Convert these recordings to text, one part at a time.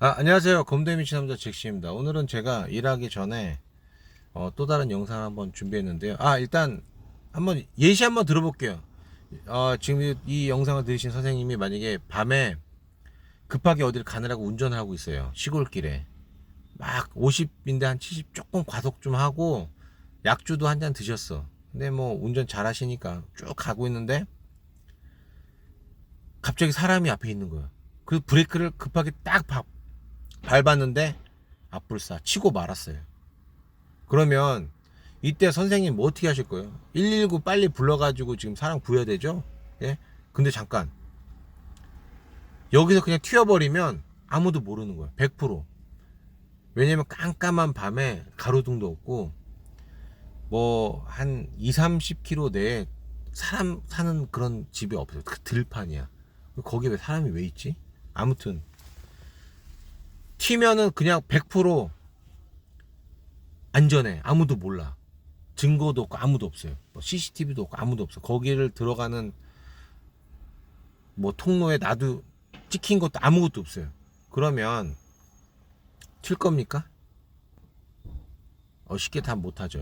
안녕하세요. 검도의 미친남자 잭시입니다. 오늘은 제가 일하기 전에 또 다른 영상 한번 준비했는데요. 일단 한번 예시 한번 들어볼게요. 지금 이 영상을 들으신 선생님이 만약에 밤에 급하게 어디를 가느라고 운전을 하고 있어요. 시골길에 막 50인데 한 70 조금 과속 좀 하고 약주도 한 잔 드셨어. 근데 뭐 운전 잘 하시니까 쭉 가고 있는데 갑자기 사람이 앞에 있는 거예요. 그 브레이크를 급하게 딱 밟았는데 앞불싸 치고 말았어요. 그러면 이때 선생님 뭐 어떻게 하실 거예요? 119 빨리 불러가지고 지금 사람 구해야 되죠? 예? 근데 잠깐 여기서 그냥 튀어버리면 아무도 모르는 거예요. 100%. 왜냐면 깜깜한 밤에 가로등도 없고 뭐 한 2, 30km 내에 사람 사는 그런 집이 없어요. 그 들판이야. 거기 왜 사람이 왜 있지? 아무튼 튀면은 그냥 100% 안전해. 아무도 몰라. 증거도 없고 아무도 없어요. 뭐 CCTV도 없고 아무도 없어. 거기를 들어가는 뭐 통로에 나도 찍힌 것도 아무것도 없어요. 그러면 튈 겁니까? 쉽게 다 못하죠.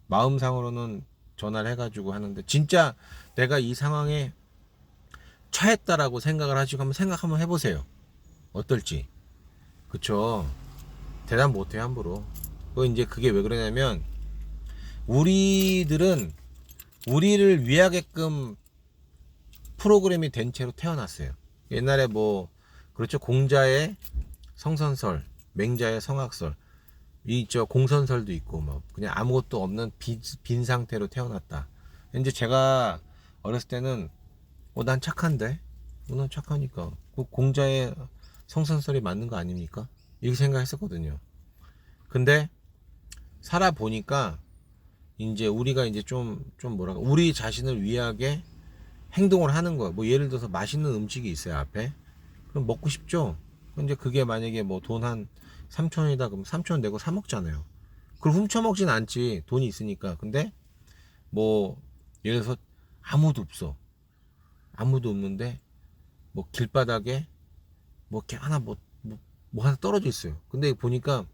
마음상으로는 전화를 해가지고 하는데 진짜 내가 이 상황에 처했다라고 생각을 하시고 한번 생각 한번 해보세요. 어떨지. 그쵸? 대답 못해요 함부로. 이제 그게 왜 그러냐면 우리들은 우리를 위하게끔 프로그램이 된 채로 태어났어요. 옛날에 뭐 그렇죠. 공자의 성선설, 맹자의 성악설, 저 공선설도 있고 뭐 그냥 아무것도 없는 빈 상태로 태어났다. 이제 제가 어렸을 때는 난 착한데, 난 착하니까 그 공자의 성선설이 맞는 거 아닙니까? 이렇게 생각했었거든요. 근데 살아 보니까 이제 우리가 이제 좀 뭐랄까 우리 자신을 위하게 행동을 하는 거예요. 뭐 예를 들어서 맛있는 음식이 있어요 앞에. 그럼 먹고 싶죠. 근데 그게 만약에 뭐 돈 한 3천원이다 그럼 3천원 내고 사 먹잖아요. 그걸 훔쳐 먹진 않지. 돈이 있으니까. 근데 뭐 예를 들어서 아무도 없어. 아무도 없는데 뭐 길바닥에 뭐 이렇게 하나 뭐 하나 떨어져 있어요. 근데 보니까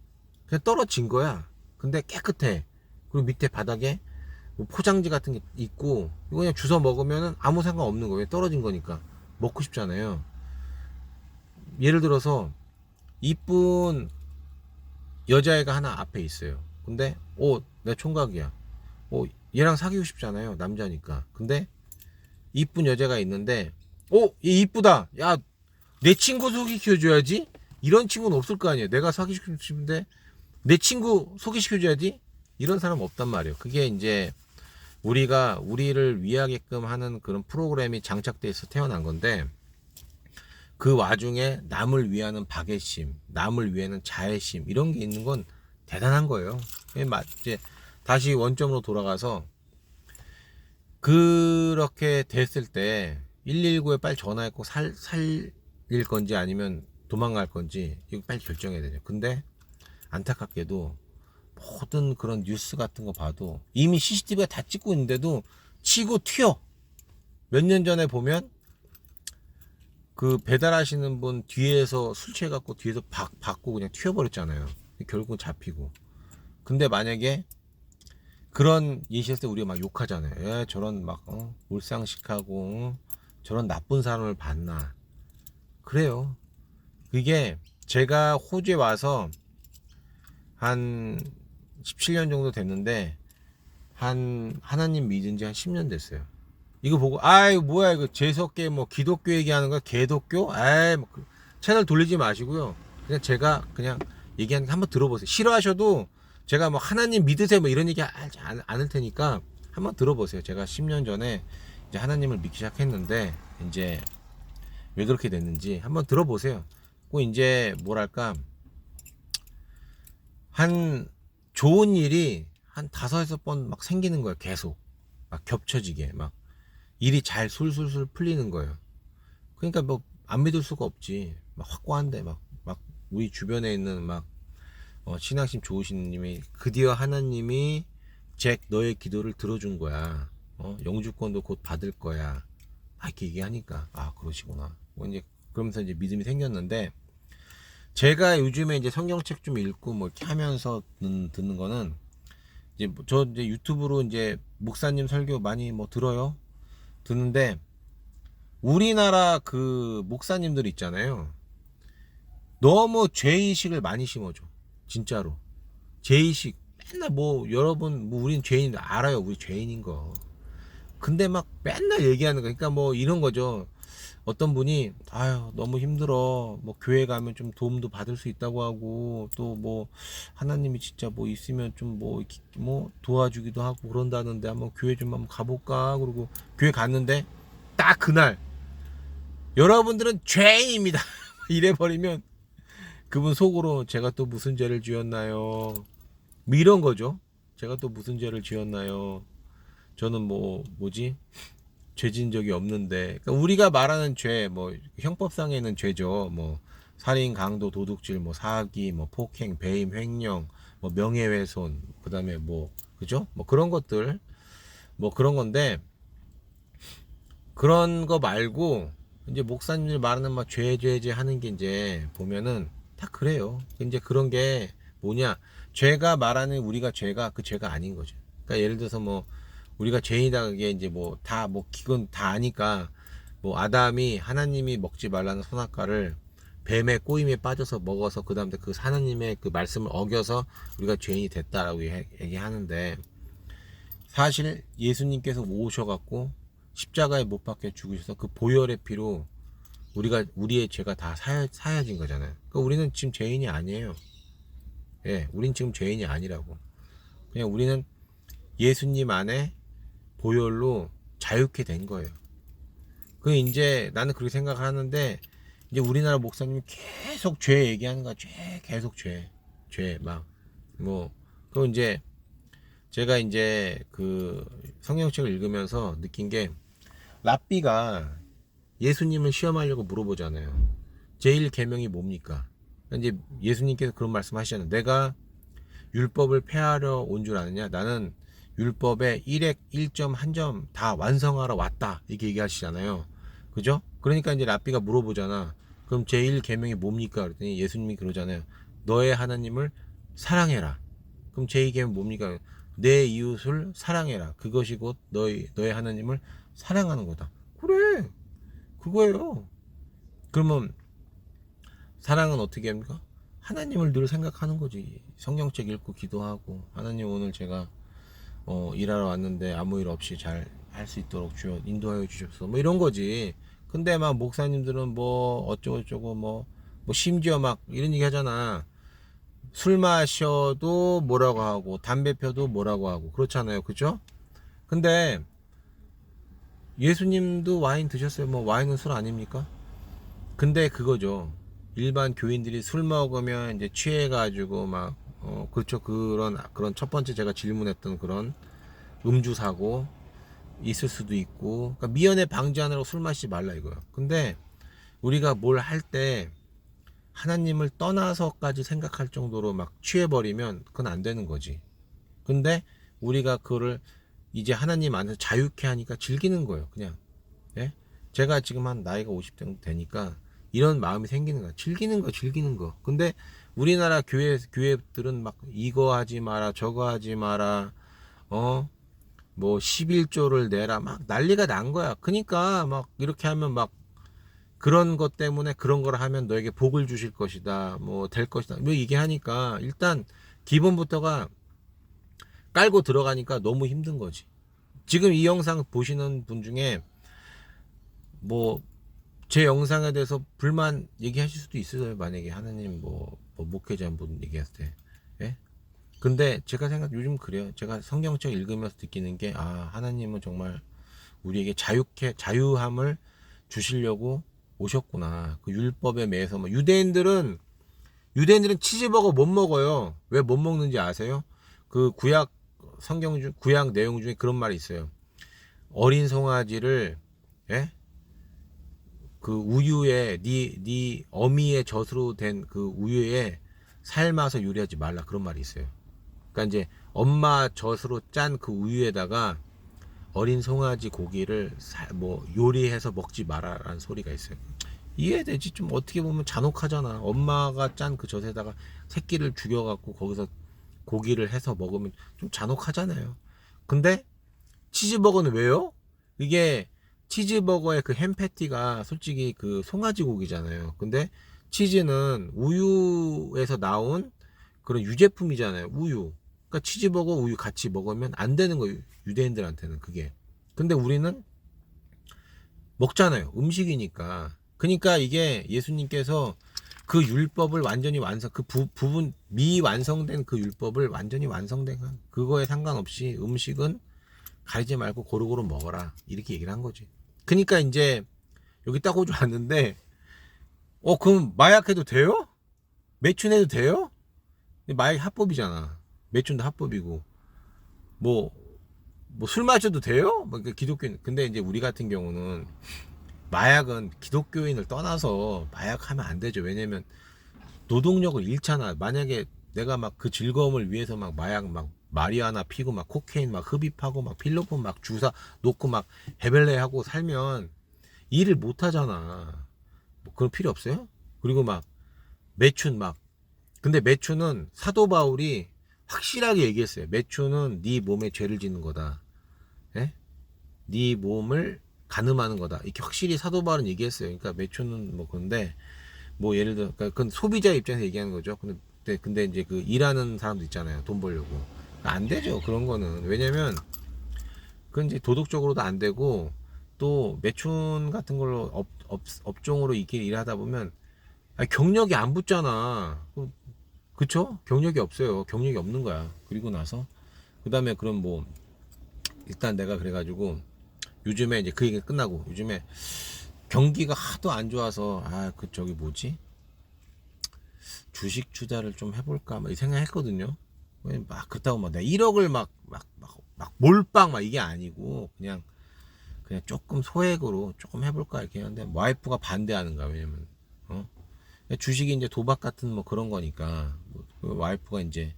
그냥 떨어진 거야. 근데 깨끗해. 그리고 밑에 바닥에 뭐 포장지 같은 게 있고 이거 그냥 주워 먹으면 아무 상관 없는 거예요. 떨어진 거니까 먹고 싶잖아요. 예를 들어서 이쁜 여자애가 하나 앞에 있어요. 근데 내 총각이야. 얘랑 사귀고 싶잖아요. 남자니까. 근데 이쁜 여자가 있는데 얘 이쁘다. 야, 내 친구 소개시켜줘야지. 이런 친구는 없을 거 아니에요. 내가 사귀고 싶은데 내 친구 소개시켜줘야지. 이런 사람 없단 말이에요. 그게 이제 우리가 우리를 위하게끔 하는 그런 프로그램이 장착돼 있어 태어난 건데 그 와중에 남을 위하는 박애심, 남을 위하는 자애심 이런 게 있는 건 대단한 거예요. 이제 다시 원점으로 돌아가서 그렇게 됐을 때 119에 빨리 전화했고 살릴 건지 아니면 도망갈 건지 이거 빨리 결정해야 되죠. 근데 안타깝게도 모든 그런 뉴스 같은 거 봐도 이미 CCTV가 다 찍고 있는데도 치고 튀어. 몇 년 전에 보면 그 배달하시는 분 뒤에서 술 취해갖고 뒤에서 받고 그냥 튀어버렸잖아요. 결국은 잡히고. 근데 만약에 그런 예시했을 때 우리가 막 욕하잖아요. 저런 막 울상식하고 저런 나쁜 사람을 봤나. 그래요. 그게 제가 호주에 와서 한 17년 정도 됐는데 하나님 믿은 지 한 10년 됐어요. 이거 보고 아이 뭐야 이거 재수없게 뭐 기독교 얘기하는 거야 개독교? 아이 뭐 채널 돌리지 마시고요. 그냥 제가 그냥 얘기하는 거 한번 들어보세요. 싫어하셔도 제가 뭐 하나님 믿으세요 뭐 이런 얘기 하지 않을 테니까 한번 들어보세요. 제가 10년 전에 이제 하나님을 믿기 시작했는데 이제 왜 그렇게 됐는지 한번 들어보세요. 꼭 이제 뭐랄까 한 좋은 일이 한 5-6번 막 생기는 거예요. 계속 막 겹쳐지게 막 일이 잘 술술술 풀리는 거예요. 그러니까 뭐 안 믿을 수가 없지. 막 확고한데 막 우리 주변에 있는 막 신앙심 좋으신 님이 드디어 하나님이 잭 너의 기도를 들어준 거야. 영주권도 곧 받을 거야. 이렇게 얘기하니까 그러시구나. 이제 그러면서 이제 믿음이 생겼는데 제가 요즘에 이제 성경책 좀 읽고 뭐 이렇게 하면서 듣는 거는 이제 저 이제 유튜브로 이제 목사님 설교 많이 뭐 들어요. 듣는데 우리나라 그 목사님들 있잖아요. 너무 죄의식을 많이 심어줘. 진짜로. 죄의식. 맨날 뭐 여러분 뭐 우린 죄인 알아요. 우리 죄인인 거. 근데 막 맨날 얘기하는 거. 그러니까 뭐 이런 거죠. 어떤 분이 아유 너무 힘들어 뭐 교회 가면 좀 도움도 받을 수 있다고 하고 또 뭐 하나님이 진짜 뭐 있으면 좀 뭐 도와주기도 하고 그런다는데 한번 교회 좀 한번 가볼까 그러고 교회 갔는데 딱 그날 여러분들은 죄인입니다 이래 버리면 그분 속으로 제가 또 무슨 죄를 지었나요 뭐 이런 거죠. 제가 또 무슨 죄를 지었나요. 저는 뭐지 죄진 적이 없는데 그러니까 우리가 말하는 죄 뭐 형법상에는 죄죠. 뭐 살인, 강도, 도둑질, 뭐 사기, 뭐 폭행, 배임, 횡령, 뭐 명예훼손, 그다음에 뭐 그죠? 뭐 그런 것들 뭐 그런 건데 그런 거 말고 이제 목사님들 말하는 막 죄 하는 게 이제 보면은 다 그래요. 이제 그런 게 뭐냐 죄가 말하는 우리가 죄가 그 죄가 아닌 거죠. 그러니까 예를 들어서 뭐 우리가 죄인이다 그게 이제 뭐 다 뭐 기건 다 아니까 뭐 아담이 하나님이 먹지 말라는 선악과를 뱀의 꼬임에 빠져서 먹어서 그 다음에 그 하나님의 그 말씀을 어겨서 우리가 죄인이 됐다라고 얘기하는데 사실 예수님께서 오셔갖고 십자가에 못 박혀 죽으셔서 그 보혈의 피로 우리의 죄가 다 사여진 거잖아요. 그러니까 우리는 지금 죄인이 아니에요. 예, 우린 지금 죄인이 아니라고. 그냥 우리는 예수님 안에 보혈로 자유케 된 거예요. 그 이제 나는 그렇게 생각하는데 이제 우리나라 목사님이 계속 죄 얘기하는 거야. 계속 죄 막 뭐 그 이제 제가 이제 그 성경책을 읽으면서 느낀 게 랍비가 예수님을 시험하려고 물어보잖아요. 제1 계명이 뭡니까? 이제 예수님께서 그런 말씀하시잖아요. 내가 율법을 폐하려 온 줄 아느냐? 나는 율법의 1획 1점 한 점 다 완성하러 왔다. 이렇게 얘기하시잖아요. 그죠? 그러니까 이제 랍비가 물어보잖아. 그럼 제1 계명이 뭡니까? 그랬더니 예수님이 그러잖아요. 너의 하나님을 사랑해라. 그럼 제2 계명 뭡니까? 내 이웃을 사랑해라. 그것이 곧 너의 하나님을 사랑하는 거다. 그래. 그거예요. 그러면 사랑은 어떻게 합니까? 하나님을 늘 생각하는 거지. 성경책 읽고 기도하고 하나님 오늘 제가 일하러 왔는데 아무 일 없이 잘 할 수 있도록 주여 인도하여 주십시오. 뭐 이런 거지. 근데 막 목사님들은 뭐 어쩌고저쩌고 뭐 심지어 막 이런 얘기 하잖아. 술 마셔도 뭐라고 하고 담배 펴도 뭐라고 하고 그렇잖아요. 그죠? 근데 예수님도 와인 드셨어요. 뭐 와인은 술 아닙니까? 근데 그거죠. 일반 교인들이 술 먹으면 이제 취해가지고 막 그렇죠. 그런 첫 번째 제가 질문했던 그런 음주 사고 있을 수도 있고 그러니까 미연에 방지하느라고 술 마시지 말라 이거예요. 근데 우리가 뭘 할 때 하나님을 떠나서까지 생각할 정도로 막 취해버리면 그건 안 되는 거지. 근데 우리가 그거를 이제 하나님 안에서 자유케 하니까 즐기는 거예요. 그냥 예? 제가 지금 한 나이가 50 정도 되니까 이런 마음이 생기는 거야. 즐기는 거. 근데 우리나라 교회들은 막 이거 하지 마라, 저거 하지 마라, 뭐 11조를 내라, 막 난리가 난 거야. 그러니까 막 이렇게 하면 막 그런 것 때문에 그런 걸 하면 너에게 복을 주실 것이다, 뭐 될 것이다, 뭐 이게 하니까 일단 기본부터가 깔고 들어가니까 너무 힘든 거지. 지금 이 영상 보시는 분 중에 뭐 제 영상에 대해서 불만 얘기하실 수도 있어요. 만약에 하나님 뭐 목회자분 얘기했을 때. 예? 근데 제가 요즘 그래요. 제가 성경책 읽으면서 느끼는 게 하나님은 정말 우리에게 자유함을 주시려고 오셨구나. 그 율법에 매여서 뭐 유대인들은 치즈버거 못 먹어요. 왜 못 먹는지 아세요? 그 구약 내용 중에 그런 말이 있어요. 어린 송아지를 예? 그 우유에 네 어미의 젖으로 된 그 우유에 삶아서 요리하지 말라 그런 말이 있어요. 그러니까 이제 엄마 젖으로 짠 그 우유에다가 어린 송아지 고기를 뭐 요리해서 먹지 마라라는 소리가 있어요. 이해되지. 좀 어떻게 보면 잔혹하잖아. 엄마가 짠 그 젖에다가 새끼를 죽여갖고 거기서 고기를 해서 먹으면 좀 잔혹하잖아요. 근데 치즈버거는 왜요? 이게 치즈버거의 그 햄 패티가 솔직히 그 송아지 고기잖아요. 근데 치즈는 우유에서 나온 그런 유제품이잖아요. 우유. 그러니까 치즈버거 우유 같이 먹으면 안 되는 거예요. 유대인들한테는 그게. 근데 우리는 먹잖아요. 음식이니까. 그러니까 이게 예수님께서 그 율법을 완전히 그 부분 미완성된 그 율법을 완전히 완성된 그거에 상관없이 음식은 가리지 말고 고루고루 먹어라 이렇게 얘기를 한 거지. 그러니까 이제 여기 딱 오지 왔는데 그럼 마약해도 돼요? 매춘해도 돼요? 마약이 합법이잖아. 매춘도 합법이고 뭐 술 마셔도 돼요? 기독교인. 근데 이제 우리 같은 경우는 마약은 기독교인을 떠나서 마약하면 안 되죠. 왜냐면 노동력을 잃잖아. 만약에 내가 막 그 즐거움을 위해서 막 마약 막 마리아나 피고 막 코케인 막 흡입하고 막 필로폰 막 주사 놓고 막 헤벨레 하고 살면 일을 못 하잖아. 뭐 그런 필요 없어요? 그리고 막 매춘 막 근데 매춘은 사도 바울이 확실하게 얘기했어요. 매춘은 네 몸에 죄를 짓는 거다. 예? 네 몸을 가늠하는 거다. 이렇게 확실히 사도 바울은 얘기했어요. 그러니까 매춘은 뭐 그런데 뭐 예를 들어 그러니까 그건 소비자 입장에서 얘기하는 거죠. 근데 이제 그 일하는 사람도 있잖아요. 돈 벌려고. 안 되죠. 그런 거는. 왜냐면 그건 이제 도덕적으로도 안 되고 또 매춘 같은 걸로 업종으로 이렇게 일하다 보면 경력이 안 붙잖아. 그쵸? 경력이 없어요. 경력이 없는 거야. 그리고 나서 그 다음에 그럼 뭐 일단 내가 그래가지고 요즘에 이제 그 얘기 끝나고 요즘에 경기가 하도 안 좋아서 그 저기 뭐지 주식 투자를 좀 해볼까 막 이 생각했거든요. 막 그렇다고 막 내가 1억을 막 몰빵 막 이게 아니고 그냥 조금 소액으로 조금 해볼까 이렇게 하는데 와이프가 반대하는 거야. 왜냐면 주식이 이제 도박 같은 뭐 그런 거니까 그 와이프가 이제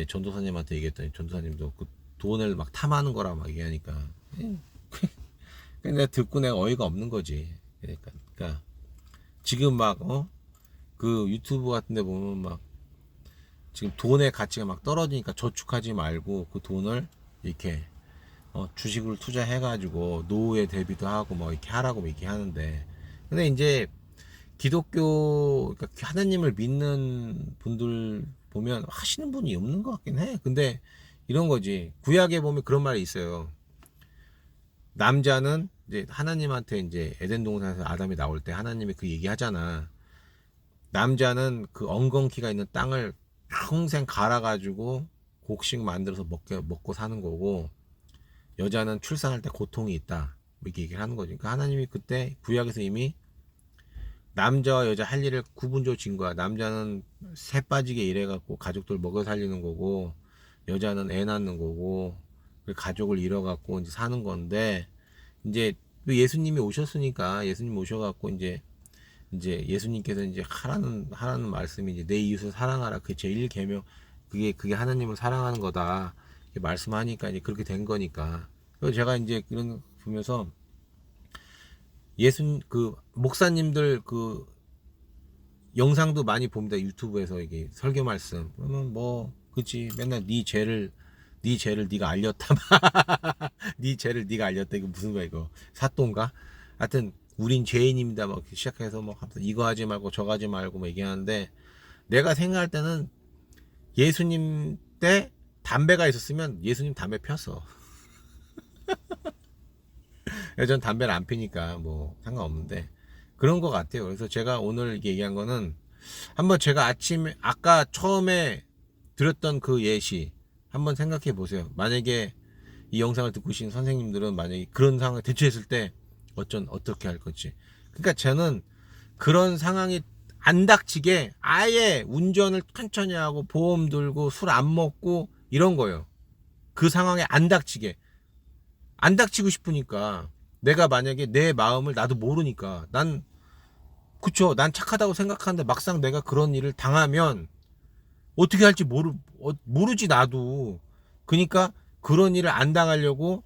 전도사님한테 얘기했더니 전도사님도 그 돈을 막 탐하는 거라 막 얘기하니까 근데 듣고 내가 어이가 없는 거지. 그러니까 지금 막 그 유튜브 같은 데 보면 막 지금 돈의 가치가 막 떨어지니까 저축하지 말고 그 돈을 이렇게 주식으로 투자해 가지고 노후에 대비도 하고 뭐 이렇게 하라고 얘기 하는데 근데 이제 기독교 그러니까 하나님을 믿는 분들 보면 하시는 분이 없는 것 같긴 해. 근데 이런 거지. 구약에 보면 그런 말이 있어요. 남자는 이제 하나님한테 이제 에덴 동산에서 아담이 나올 때 하나님이 그 얘기 하잖아. 남자는 그 엉겅퀴가 있는 땅을 평생 갈아가지고 곡식 만들어서 먹고 사는 거고 여자는 출산할 때 고통이 있다. 이렇게 얘기를 하는 거지. 그러니까 하나님이 그때 구약에서 이미 남자와 여자 할 일을 구분적으로 진 거야. 남자는 새 빠지게 일해갖고 가족들 먹여 살리는 거고 여자는 애 낳는 거고 가족을 잃어갖고 이제 사는 건데 이제 예수님이 오셨으니까 예수님 오셔갖고 이제 예수님께서 이제 하라는 말씀이 이제 내 이웃을 사랑하라. 그 제1계명 그게 하나님을 사랑하는 거다. 이렇게 말씀하니까 이제 그렇게 된 거니까. 그래서 제가 이제 이런 거 보면서 그 목사님들 그 영상도 많이 봅니다. 유튜브에서 이게 설교 말씀. 그러면 뭐 그치 맨날 네 죄를 네가 알렸다. 네 죄를 네가 알렸다. 이거 무슨 거야 이거 사또인가? 하여튼 우린 죄인입니다. 막 시작해서 뭐 이거 하지 말고 저거 하지 말고 뭐 얘기하는데 내가 생각할 때는 예수님 때 담배가 있었으면 예수님 담배 폈어. 전 담배를 안 피니까 뭐 상관없는데 그런 것 같아요. 그래서 제가 오늘 얘기한 거는 한번 제가 아까 처음에 드렸던 그 예시 한번 생각해 보세요. 만약에 이 영상을 듣고 계신 선생님들은 만약에 그런 상황에 대처했을 때 어떻게 할 건지. 그러니까 저는 그런 상황이 안 닥치게 아예 운전을 천천히 하고 보험 들고 술 안 먹고 이런 거예요. 그 상황에 안 닥치게. 안 닥치고 싶으니까 내가 만약에 내 마음을 나도 모르니까 난 착하다고 생각하는데 막상 내가 그런 일을 당하면 어떻게 할지 모르지 나도. 그러니까 그런 일을 안 당하려고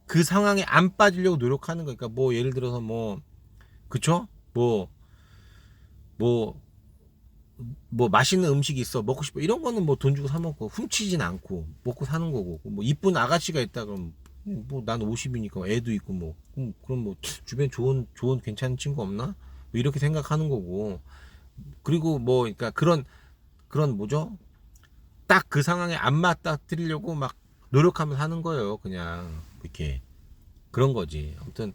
그 상황에 안 빠지려고 노력하는 거니까 뭐 예를 들어서 뭐 뭐 뭐 뭐 맛있는 음식이 있어 먹고 싶어 이런 거는 뭐 돈 주고 사 먹고 훔치진 않고 먹고 사는 거고 뭐 이쁜 아가씨가 있다 그럼 뭐 난 50이니까 애도 있고 뭐 그럼 뭐 주변 좋은 괜찮은 친구 없나 뭐 이렇게 생각하는 거고 그리고 뭐 그러니까 그런 뭐죠 딱 그 상황에 안 맞닥뜨리려고 막 노력하면서 하는 거예요 그냥 이렇게 그런 거지 아무튼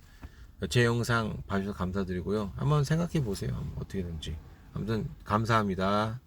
제 영상 봐주셔서 감사드리고요 한번 생각해 보세요 어떻게든지 아무튼 감사합니다.